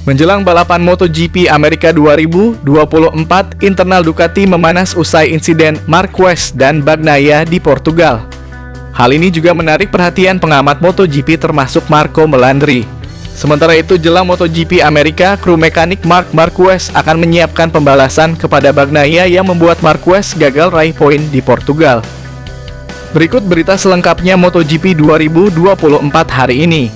Menjelang balapan MotoGP Amerika 2024, internal Ducati memanas usai insiden Marquez dan Bagnaia di Portugal. Hal ini juga menarik perhatian pengamat MotoGP termasuk Marco Melandri. Sementara itu, jelang MotoGP Amerika, kru mekanik Marc Marquez akan menyiapkan pembalasan kepada Bagnaia yang membuat Marquez gagal raih poin di Portugal. Berikut berita selengkapnya MotoGP 2024 hari ini.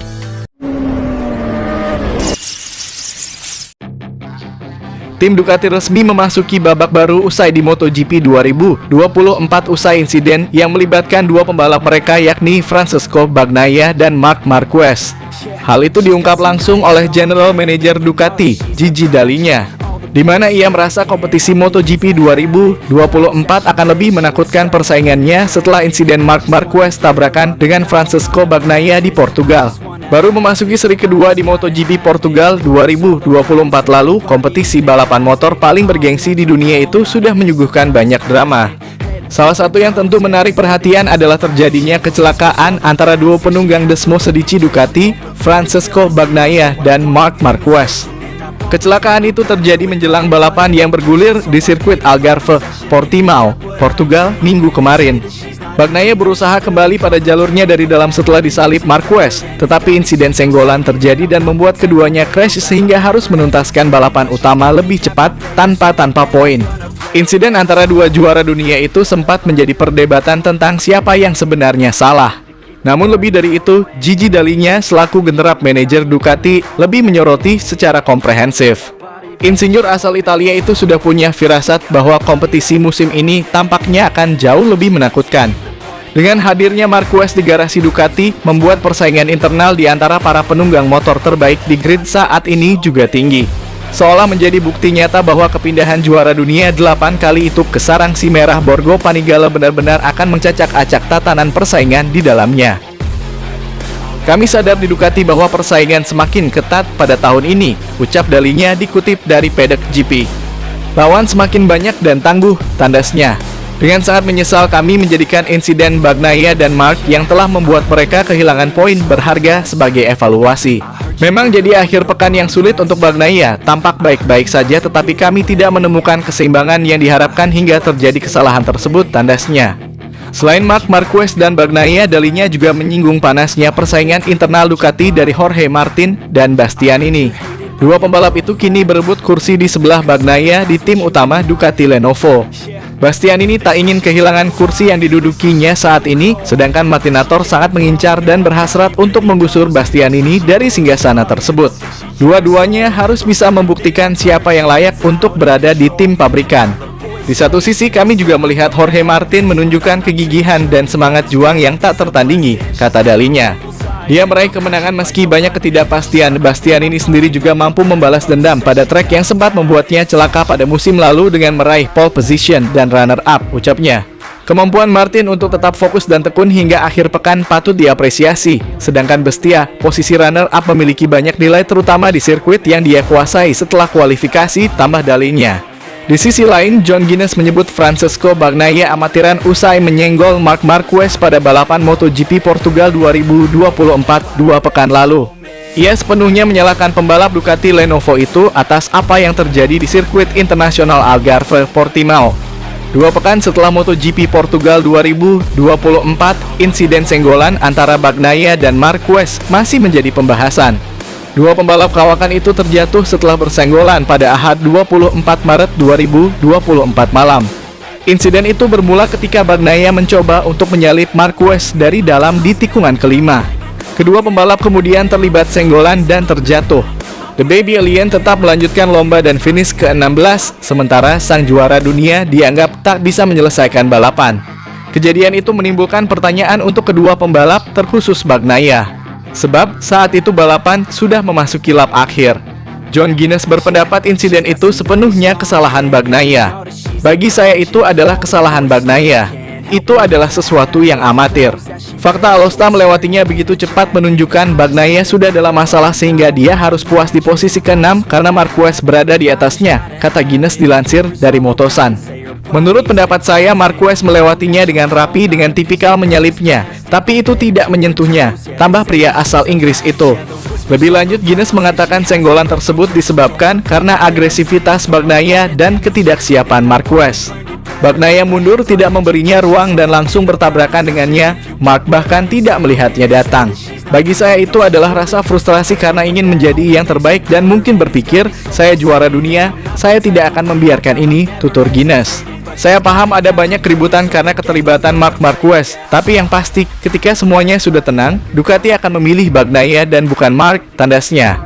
Tim Ducati resmi memasuki babak baru usai di MotoGP 2024 usai insiden yang melibatkan dua pembalap mereka yakni Francesco Bagnaia dan Marc Marquez. Hal itu diungkap langsung oleh General Manager Ducati, Gigi Dall'Igna, di mana ia merasa kompetisi MotoGP 2024 akan lebih menakutkan persaingannya setelah insiden Marc Marquez tabrakan dengan Francesco Bagnaia di Portugal. Baru memasuki seri kedua di MotoGP Portugal 2024 lalu, kompetisi balapan motor paling bergengsi di dunia itu sudah menyuguhkan banyak drama. Salah satu yang tentu menarik perhatian adalah terjadinya kecelakaan antara dua penunggang Desmos Medici Ducati, Francesco Bagnaia dan Marc Marquez. Kecelakaan itu terjadi menjelang balapan yang bergulir di sirkuit Algarve, Portimao, Portugal, Minggu kemarin. Bagnaia berusaha kembali pada jalurnya dari dalam setelah disalip Marquez, tetapi insiden senggolan terjadi dan membuat keduanya crash sehingga harus menuntaskan balapan utama lebih cepat tanpa poin. Insiden antara dua juara dunia itu sempat menjadi perdebatan tentang siapa yang sebenarnya salah. Namun lebih dari itu, Gigi Dall'Igna selaku general manajer Ducati lebih menyoroti secara komprehensif. Insinyur asal Italia itu sudah punya firasat bahwa kompetisi musim ini tampaknya akan jauh lebih menakutkan. Dengan hadirnya Marquez di garasi Ducati, membuat persaingan internal di antara para penunggang motor terbaik di grid saat ini juga tinggi. Seolah menjadi bukti nyata bahwa kepindahan juara dunia 8 kali itu ke sarang si merah Borgo Panigale benar-benar akan mencacak-acak tatanan persaingan di dalamnya. Kami sadar di Ducati bahwa persaingan semakin ketat pada tahun ini, ucap Dall'Igna dikutip dari Paddock GP. Lawan semakin banyak dan tangguh, tandasnya. Dengan sangat menyesal kami menjadikan insiden Bagnaia dan Marc yang telah membuat mereka kehilangan poin berharga sebagai evaluasi. Memang jadi akhir pekan yang sulit untuk Bagnaia, tampak baik-baik saja tetapi kami tidak menemukan keseimbangan yang diharapkan hingga terjadi kesalahan tersebut, tandasnya. Selain Marc Marquez dan Bagnaia, Dall'Igna juga menyinggung panasnya persaingan internal Ducati dari Jorge Martin dan Bastianini. Dua pembalap itu kini berebut kursi di sebelah Bagnaia di tim utama Ducati Lenovo. Bastianini tak ingin kehilangan kursi yang didudukinya saat ini, sedangkan Martinator sangat mengincar dan berhasrat untuk menggusur Bastianini dari singgasana tersebut. Dua-duanya harus bisa membuktikan siapa yang layak untuk berada di tim pabrikan. Di satu sisi kami juga melihat Jorge Martin menunjukkan kegigihan dan semangat juang yang tak tertandingi, kata Dall'Igna. Dia meraih kemenangan meski banyak ketidakpastian. Bastianini sendiri juga mampu membalas dendam pada trek yang sempat membuatnya celaka pada musim lalu dengan meraih pole position dan runner-up, ucapnya. Kemampuan Martin untuk tetap fokus dan tekun hingga akhir pekan patut diapresiasi. Sedangkan Bastia, posisi runner-up memiliki banyak nilai terutama di sirkuit yang dia kuasai setelah kualifikasi, tambah Dall'Igna. Di sisi lain, John Guinness menyebut Francesco Bagnaia amatiran usai menyenggol Marc Marquez pada balapan MotoGP Portugal 2024 2 pekan lalu. Ia sepenuhnya menyalahkan pembalap Ducati Lenovo itu atas apa yang terjadi di sirkuit internasional Algarve, Portimao. 2 pekan setelah MotoGP Portugal 2024, insiden senggolan antara Bagnaia dan Marquez masih menjadi pembahasan. Dua pembalap kawakan itu terjatuh setelah bersenggolan pada Ahad 24 Maret 2024 malam. Insiden itu bermula ketika Bagnaia mencoba untuk menyalip Marquez dari dalam di tikungan kelima. Kedua pembalap kemudian terlibat senggolan dan terjatuh. The Baby Alien tetap melanjutkan lomba dan finish ke-16, sementara sang juara dunia dianggap tak bisa menyelesaikan balapan. Kejadian itu menimbulkan pertanyaan untuk kedua pembalap, terkhusus Bagnaia. Sebab saat itu balapan sudah memasuki lap akhir. John Guinness berpendapat insiden itu sepenuhnya kesalahan Bagnaia. Bagi saya itu adalah kesalahan Bagnaia. Itu adalah sesuatu yang amatir. Fakta Alosta melewatinya begitu cepat menunjukkan Bagnaia sudah dalam masalah sehingga dia harus puas di posisi ke-6 karena Marquez berada di atasnya, kata Guinness dilansir dari Motosan. Menurut pendapat saya, Marquez melewatinya dengan rapi dengan tipikal menyalipnya, tapi itu tidak menyentuhnya, tambah pria asal Inggris itu. Lebih lanjut, Guinness mengatakan senggolan tersebut disebabkan karena agresivitas Bagnaia dan ketidaksiapan Marquez. Bagnaia mundur, tidak memberinya ruang dan langsung bertabrakan dengannya. Mark bahkan tidak melihatnya datang. Bagi saya itu adalah rasa frustrasi karena ingin menjadi yang terbaik dan mungkin berpikir, saya juara dunia, saya tidak akan membiarkan ini, tutur Guinness. Saya paham ada banyak keributan karena keterlibatan Marc Marquez, tapi yang pasti ketika semuanya sudah tenang, Ducati akan memilih Bagnaia dan bukan Marc, tandasnya.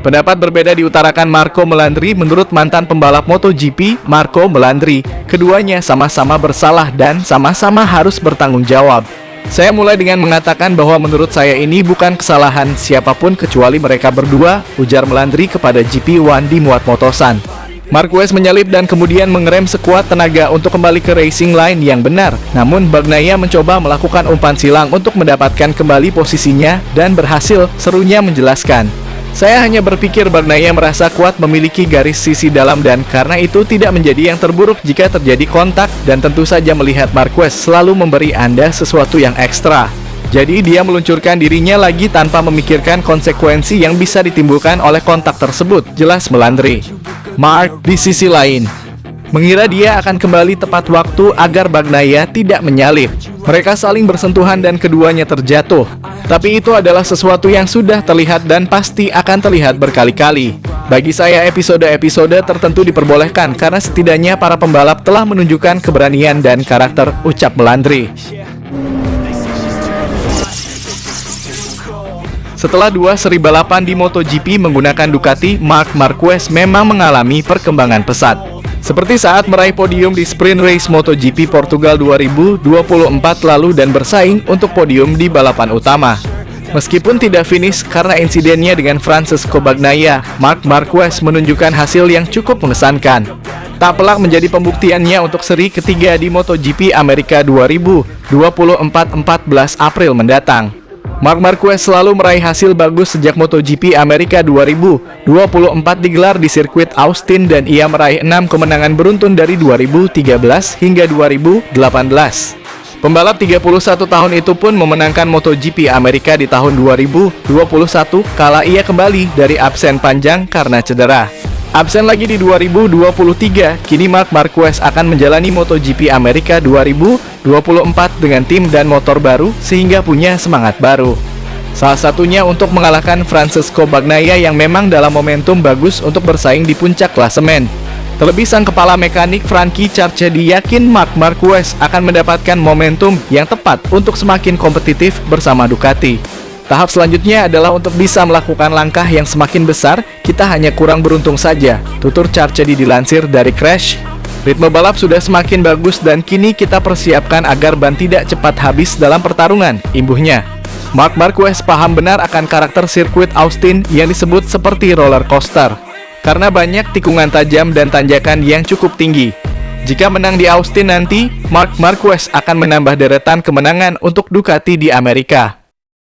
Pendapat berbeda diutarakan Marco Melandri. Menurut mantan pembalap MotoGP, Marco Melandri, keduanya sama-sama bersalah dan sama-sama harus bertanggung jawab. Saya mulai dengan mengatakan bahwa menurut saya ini bukan kesalahan siapapun kecuali mereka berdua, ujar Melandri kepada GP1 di Muat Motosan. Marquez menyalip dan kemudian mengerem sekuat tenaga untuk kembali ke racing line yang benar. Namun Bagnaia mencoba melakukan umpan silang untuk mendapatkan kembali posisinya dan berhasil, serunya menjelaskan. Saya hanya berpikir Bagnaia merasa kuat memiliki garis sisi dalam dan karena itu tidak menjadi yang terburuk jika terjadi kontak dan tentu saja melihat Marquez selalu memberi Anda sesuatu yang ekstra. Jadi dia meluncurkan dirinya lagi tanpa memikirkan konsekuensi yang bisa ditimbulkan oleh kontak tersebut, jelas Melandri. Mark, di sisi lain, mengira dia akan kembali tepat waktu agar Bagnaia tidak menyalip. Mereka saling bersentuhan dan keduanya terjatuh. Tapi itu adalah sesuatu yang sudah terlihat dan pasti akan terlihat berkali-kali. Bagi saya episode-episode tertentu diperbolehkan karena setidaknya para pembalap telah menunjukkan keberanian dan karakter, ucap Melandri. Setelah 2 seri balapan di MotoGP menggunakan Ducati, Marc Marquez memang mengalami perkembangan pesat. Seperti saat meraih podium di sprint race MotoGP Portugal 2024 lalu dan bersaing untuk podium di balapan utama. Meskipun tidak finish karena insidennya dengan Francesco Bagnaia, Marc Marquez menunjukkan hasil yang cukup mengesankan. Tak pelak menjadi pembuktiannya untuk seri ketiga di MotoGP Amerika 2024 14 April mendatang. Marc Marquez selalu meraih hasil bagus sejak MotoGP Amerika 2024 digelar di sirkuit Austin dan ia meraih 6 kemenangan beruntun dari 2013 hingga 2018. Pembalap 31 tahun itu pun memenangkan MotoGP Amerika di tahun 2021 kala ia kembali dari absen panjang karena cedera. Absen lagi di 2023, kini Marc Marquez akan menjalani MotoGP Amerika 2024 dengan tim dan motor baru sehingga punya semangat baru. Salah satunya untuk mengalahkan Francesco Bagnaia yang memang dalam momentum bagus untuk bersaing di puncak klasemen. Terlebih sang kepala mekanik Frankie Charchedi yakin Marc Marquez akan mendapatkan momentum yang tepat untuk semakin kompetitif bersama Ducati. Tahap selanjutnya adalah untuk bisa melakukan langkah yang semakin besar, kita hanya kurang beruntung saja, tutur Charchedi dilansir dari Crash. Ritme balap sudah semakin bagus dan kini kita persiapkan agar ban tidak cepat habis dalam pertarungan, imbuhnya. Marc Marquez paham benar akan karakter sirkuit Austin yang disebut seperti roller coaster, karena banyak tikungan tajam dan tanjakan yang cukup tinggi. Jika menang di Austin nanti, Marc Marquez akan menambah deretan kemenangan untuk Ducati di Amerika.